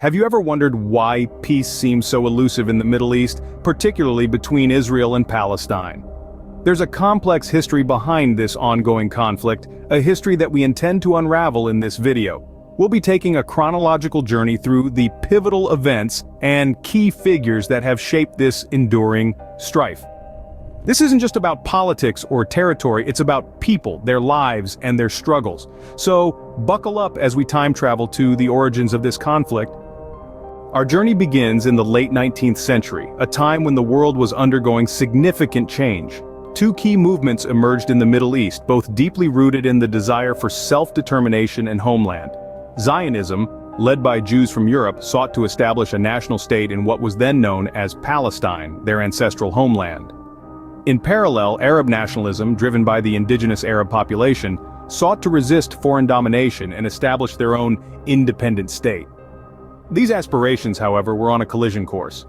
Have you ever wondered why peace seems so elusive in the Middle East, particularly between Israel and Palestine? There's a complex history behind this ongoing conflict, a history that we intend to unravel in this video. We'll be taking a chronological journey through the pivotal events and key figures that have shaped this enduring strife. This isn't just about politics or territory, it's about people, their lives, and their struggles. So, buckle up as we time travel to the origins of this conflict. Our journey begins in the late 19th century, a time when the world was undergoing significant change. Two key movements emerged in the Middle East, both deeply rooted in the desire for self-determination and homeland. Zionism, led by Jews from Europe, sought to establish a national state in what was then known as Palestine, their ancestral homeland. In parallel, Arab nationalism, driven by the indigenous Arab population, sought to resist foreign domination and establish their own independent state. These aspirations, however, were on a collision course.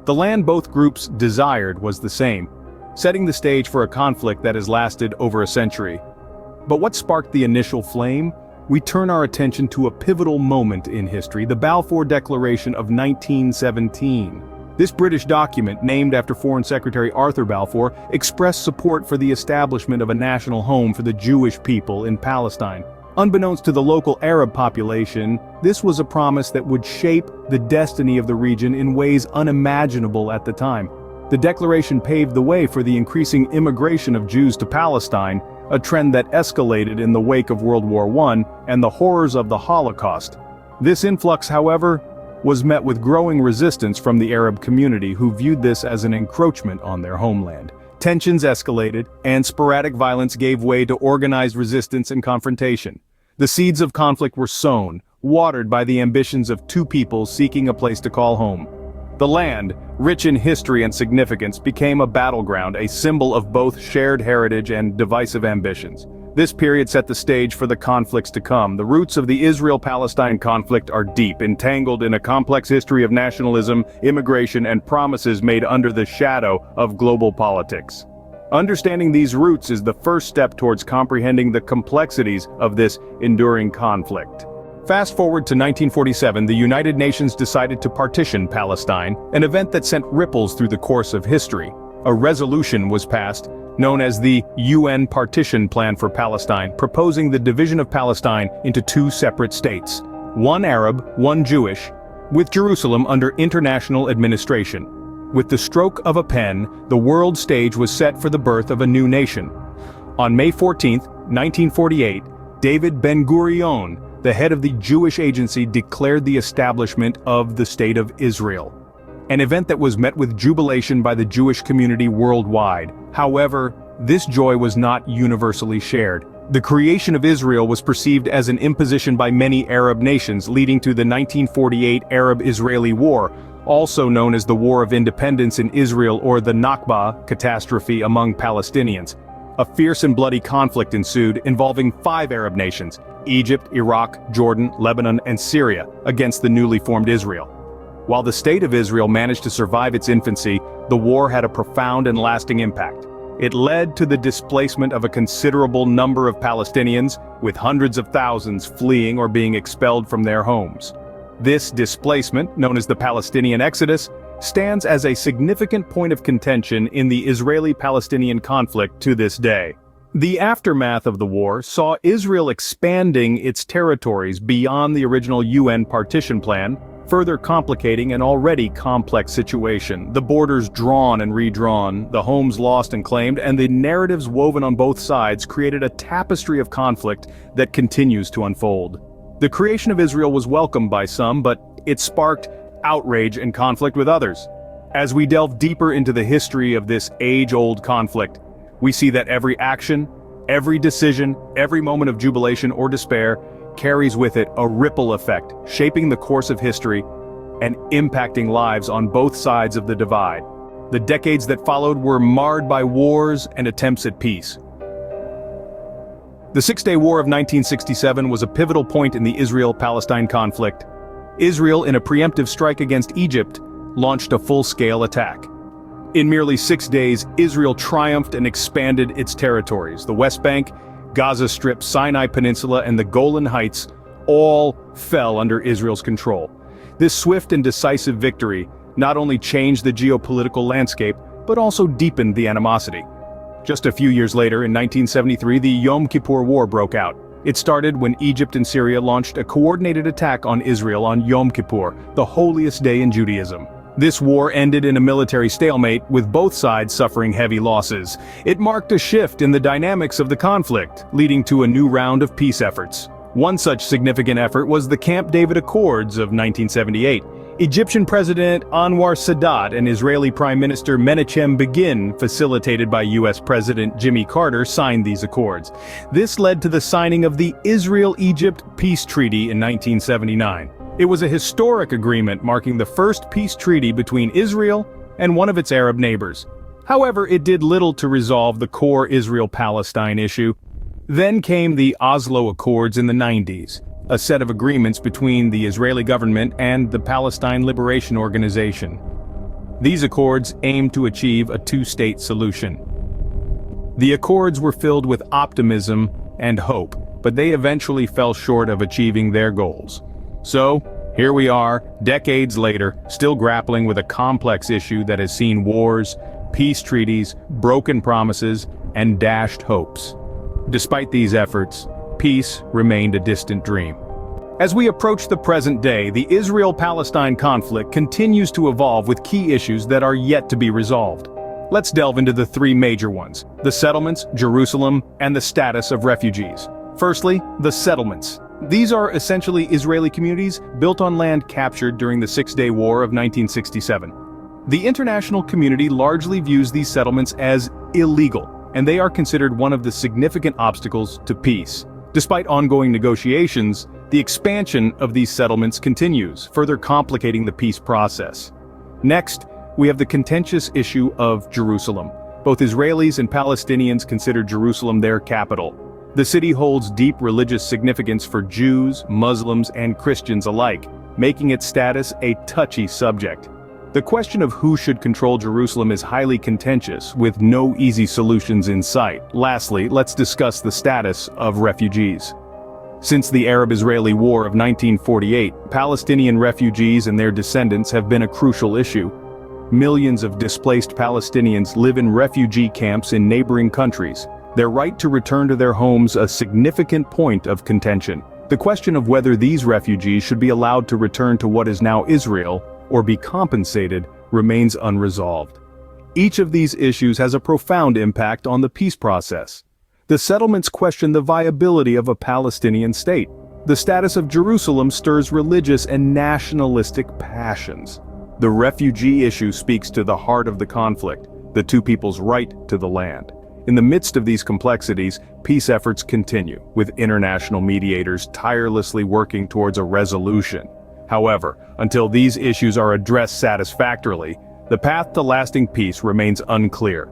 The land both groups desired was the same, setting the stage for a conflict that has lasted over a century. But what sparked the initial flame? We turn our attention to a pivotal moment in history, the Balfour Declaration of 1917. This British document, named after Foreign Secretary Arthur Balfour, expressed support for the establishment of a national home for the Jewish people in Palestine. Unbeknownst to the local Arab population, this was a promise that would shape the destiny of the region in ways unimaginable at the time. The declaration paved the way for the increasing immigration of Jews to Palestine, a trend that escalated in the wake of World War I and the horrors of the Holocaust. This influx, however, was met with growing resistance from the Arab community, who viewed this as an encroachment on their homeland. Tensions escalated, and sporadic violence gave way to organized resistance and confrontation. The seeds of conflict were sown, watered by the ambitions of two peoples seeking a place to call home. The land, rich in history and significance, became a battleground, a symbol of both shared heritage and divisive ambitions. This period set the stage for the conflicts to come. The roots of the Israel-Palestine conflict are deep, entangled in a complex history of nationalism, immigration, and promises made under the shadow of global politics. Understanding these roots is the first step towards comprehending the complexities of this enduring conflict. Fast forward to 1947, the United Nations decided to partition Palestine, an event that sent ripples through the course of history. A resolution was passed, known as the UN Partition Plan for Palestine, proposing the division of Palestine into two separate states, one Arab, one Jewish, with Jerusalem under international administration. With the stroke of a pen, the world stage was set for the birth of a new nation. On May 14, 1948, David Ben-Gurion, the head of the Jewish Agency, declared the establishment of the State of Israel, an event that was met with jubilation by the Jewish community worldwide. However, this joy was not universally shared. The creation of Israel was perceived as an imposition by many Arab nations, leading to the 1948 Arab-Israeli War, also known as the War of Independence in Israel or the Nakba catastrophe among Palestinians. A fierce and bloody conflict ensued, involving 5 Arab nations, Egypt, Iraq, Jordan, Lebanon, and Syria, against the newly formed Israel. While the State of Israel managed to survive its infancy, the war had a profound and lasting impact. It led to the displacement of a considerable number of Palestinians, with hundreds of thousands fleeing or being expelled from their homes. This displacement, known as the Palestinian Exodus, stands as a significant point of contention in the Israeli-Palestinian conflict to this day. The aftermath of the war saw Israel expanding its territories beyond the original UN partition plan, further complicating an already complex situation. The borders drawn and redrawn, the homes lost and claimed, and the narratives woven on both sides created a tapestry of conflict that continues to unfold. The creation of Israel was welcomed by some, but it sparked outrage and conflict with others. As we delve deeper into the history of this age-old conflict, we see that every action, every decision, every moment of jubilation or despair carries with it a ripple effect, shaping the course of history and impacting lives on both sides of the divide. The decades that followed were marred by wars and attempts at peace. The Six-Day War of 1967 was a pivotal point in the Israel-Palestine conflict. Israel, in a preemptive strike against Egypt, launched a full-scale attack. In merely 6 days, Israel triumphed and expanded its territories. The West Bank, Gaza Strip, Sinai Peninsula, and the Golan Heights all fell under Israel's control. This swift and decisive victory not only changed the geopolitical landscape, but also deepened the animosity. Just a few years later, in 1973, the Yom Kippur War broke out. It started when Egypt and Syria launched a coordinated attack on Israel on Yom Kippur, the holiest day in Judaism. This war ended in a military stalemate, with both sides suffering heavy losses. It marked a shift in the dynamics of the conflict, leading to a new round of peace efforts. One such significant effort was the Camp David Accords of 1978. Egyptian President Anwar Sadat and Israeli Prime Minister Menachem Begin, facilitated by U.S. President Jimmy Carter, signed these accords. This led to the signing of the Israel-Egypt Peace Treaty in 1979. It was a historic agreement marking the first peace treaty between Israel and one of its Arab neighbors. However, it did little to resolve the core Israel-Palestine issue. Then came the Oslo Accords in the 90s. A set of agreements between the Israeli government and the Palestine Liberation Organization. These accords aimed to achieve a two-state solution. The accords were filled with optimism and hope, but they eventually fell short of achieving their goals. So, here we are, decades later, still grappling with a complex issue that has seen wars, peace treaties, broken promises, and dashed hopes. Despite these efforts, peace remained a distant dream. As we approach the present day, the Israel-Palestine conflict continues to evolve with key issues that are yet to be resolved. Let's delve into the three major ones: the settlements, Jerusalem, and the status of refugees. Firstly, the settlements. These are essentially Israeli communities built on land captured during the Six-Day War of 1967. The international community largely views these settlements as illegal, and they are considered one of the significant obstacles to peace. Despite ongoing negotiations, the expansion of these settlements continues, further complicating the peace process. Next, we have the contentious issue of Jerusalem. Both Israelis and Palestinians consider Jerusalem their capital. The city holds deep religious significance for Jews, Muslims, and Christians alike, making its status a touchy subject. The question of who should control Jerusalem is highly contentious, with no easy solutions in sight. Lastly, let's discuss the status of refugees. Since the Arab-Israeli War of 1948, Palestinian refugees and their descendants have been a crucial issue. Millions of displaced Palestinians live in refugee camps in neighboring countries, their right to return to their homes a significant point of contention. The question of whether these refugees should be allowed to return to what is now Israel, or be compensated, remains unresolved. Each of these issues has a profound impact on the peace process. The settlements question the viability of a Palestinian state. The status of Jerusalem stirs religious and nationalistic passions. The refugee issue speaks to the heart of the conflict, the two people's right to the land. In the midst of these complexities, peace efforts continue, with international mediators tirelessly working towards a resolution. However, until these issues are addressed satisfactorily, the path to lasting peace remains unclear.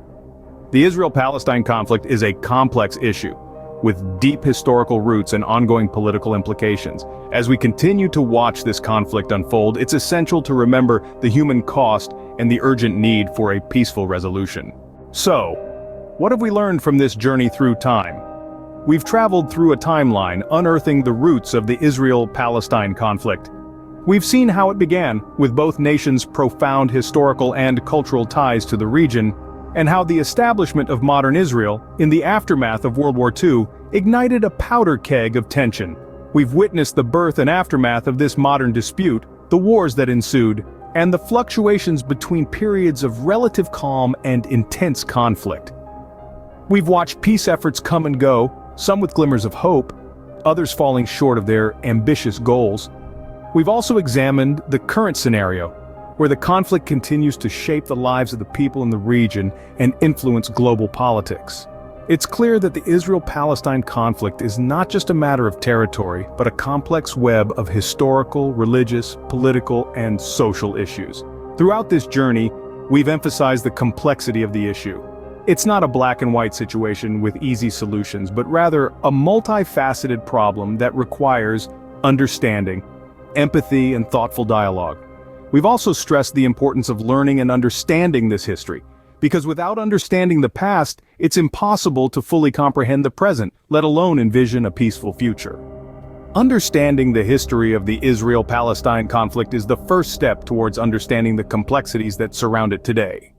The Israel-Palestine conflict is a complex issue, with deep historical roots and ongoing political implications. As we continue to watch this conflict unfold, it's essential to remember the human cost and the urgent need for a peaceful resolution. So, what have we learned from this journey through time? We've traveled through a timeline unearthing the roots of the Israel-Palestine conflict. We've seen how it began, with both nations' profound historical and cultural ties to the region, and how the establishment of modern Israel, in the aftermath of World War II, ignited a powder keg of tension. We've witnessed the birth and aftermath of this modern dispute, the wars that ensued, and the fluctuations between periods of relative calm and intense conflict. We've watched peace efforts come and go, some with glimmers of hope, others falling short of their ambitious goals. We've also examined the current scenario, where the conflict continues to shape the lives of the people in the region and influence global politics. It's clear that the Israel-Palestine conflict is not just a matter of territory, but a complex web of historical, religious, political, and social issues. Throughout this journey, we've emphasized the complexity of the issue. It's not a black and white situation with easy solutions, but rather a multifaceted problem that requires understanding, empathy, and thoughtful dialogue. We've also stressed the importance of learning and understanding this history, because without understanding the past, it's impossible to fully comprehend the present, let alone envision a peaceful future. Understanding the history of the Israel-Palestine conflict is the first step towards understanding the complexities that surround it today.